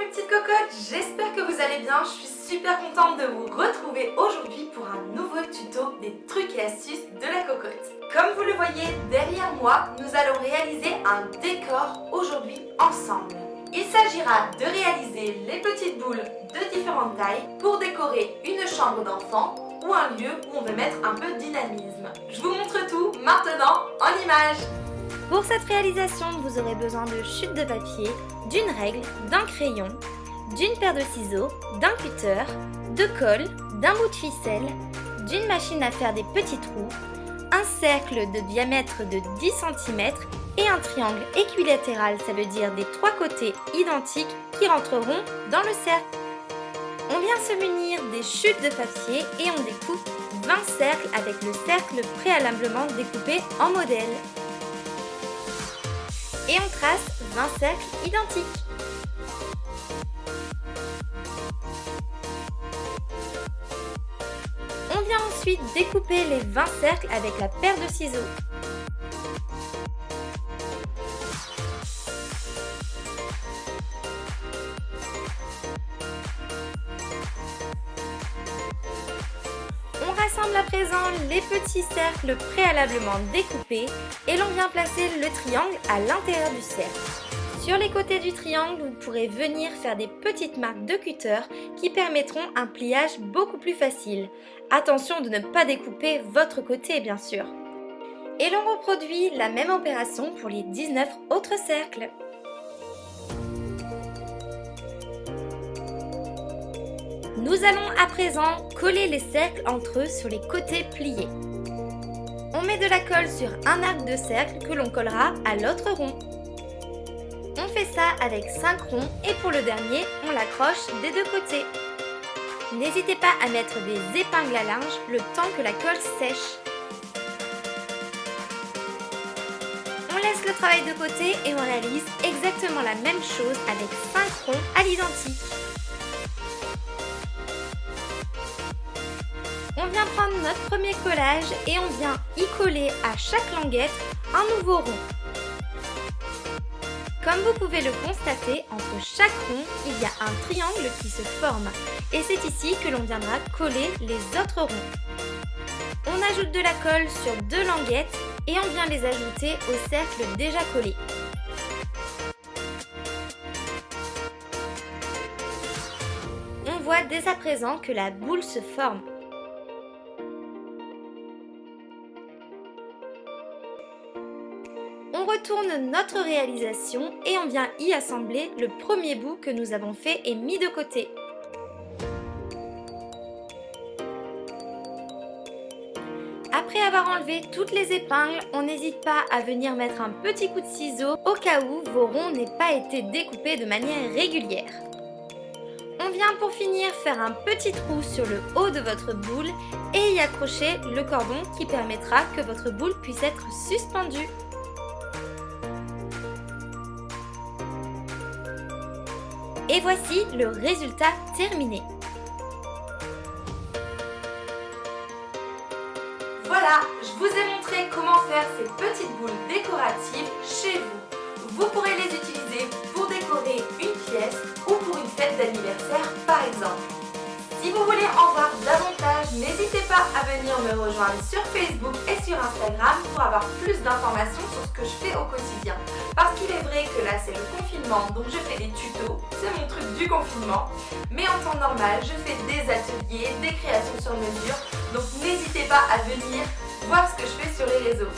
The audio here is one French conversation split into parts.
mes petites cocottes, j'espère que vous allez bien. Je suis super contente de vous retrouver aujourd'hui pour un nouveau tuto des trucs et astuces de la cocotte. Comme vous le voyez derrière moi, nous allons réaliser un décor aujourd'hui ensemble. Il s'agira de réaliser les petites boules de différentes tailles pour décorer une chambre d'enfant ou un lieu où on veut mettre un peu de dynamisme. Je vous montre tout maintenant en images. Pour cette réalisation, vous aurez besoin de chutes de papier, d'une règle, d'un crayon, d'une paire de ciseaux, d'un cutter, de colle, d'un bout de ficelle, d'une machine à faire des petits trous, un cercle de diamètre de 10 cm et un triangle équilatéral, ça veut dire des trois côtés identiques qui rentreront dans le cercle. On vient se munir des chutes de papier et on découpe 20 cercles avec le cercle préalablement découpé en modèle. Et on trace 20 cercles identiques. On vient ensuite découper les 20 cercles avec la paire de ciseaux. On rassemble à présent les petits cercles préalablement découpés et l'on vient placer le triangle à l'intérieur du cercle. Sur les côtés du triangle, vous pourrez venir faire des petites marques de cutter qui permettront un pliage beaucoup plus facile. Attention de ne pas découper votre côté bien sûr. Et l'on reproduit la même opération pour les 19 autres cercles. Nous allons à présent coller les cercles entre eux sur les côtés pliés. On met de la colle sur un arc de cercle que l'on collera à l'autre rond. On fait ça avec 5 ronds et pour le dernier, on l'accroche des deux côtés. N'hésitez pas à mettre des épingles à linge le temps que la colle sèche. On laisse le travail de côté et on réalise exactement la même chose avec 5 ronds à l'identique. On vient prendre notre premier collage et on vient y coller à chaque languette un nouveau rond. Comme vous pouvez le constater, entre chaque rond, il y a un triangle qui se forme et c'est ici que l'on viendra coller les autres ronds. On ajoute de la colle sur deux languettes et on vient les ajouter au cercle déjà collé. On voit dès à présent que la boule se forme. On retourne notre réalisation et on vient y assembler le premier bout que nous avons fait et mis de côté. Après avoir enlevé toutes les épingles, on n'hésite pas à venir mettre un petit coup de ciseau au cas où vos ronds n'aient pas été découpés de manière régulière. On vient pour finir faire un petit trou sur le haut de votre boule et y accrocher le cordon qui permettra que votre boule puisse être suspendue. Et voici le résultat terminé. Voilà, je vous ai montré comment faire ces petites boules décoratives chez vous. Vous pourrez les utiliser pour décorer une pièce ou pour une fête d'anniversaire par exemple. Si vous voulez en voir davantage, n'hésitez pas à venir me rejoindre sur Facebook et sur Instagram pour avoir plus d'informations sur ce que je fais au quotidien. Parce qu'il est vrai que là c'est le confinement, donc je fais des tutos, c'est mon truc du confinement. Mais en temps normal, je fais des ateliers, des créations sur mesure, donc n'hésitez pas à venir voir ce que je fais sur les réseaux.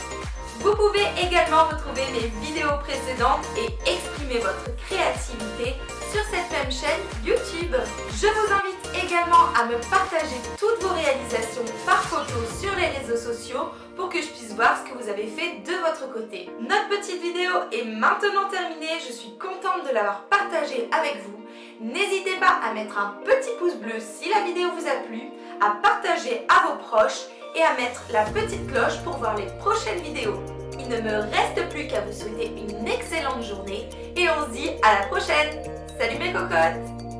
Vous pouvez également retrouver mes vidéos précédentes et exprimer votre créativité sur cette même chaîne YouTube. Je vous invite également à me partager toutes vos réalisations par photo sur les réseaux sociaux pour que je puisse voir ce que vous avez fait de votre côté. Notre petite vidéo est maintenant terminée, je suis contente de l'avoir partagée avec vous. N'hésitez pas à mettre un petit pouce bleu si la vidéo vous a plu, à partager à vos proches et à mettre la petite cloche pour voir les prochaines vidéos. Il ne me reste plus qu'à vous souhaiter une excellente journée et on se dit à la prochaine. Salut mes cocottes!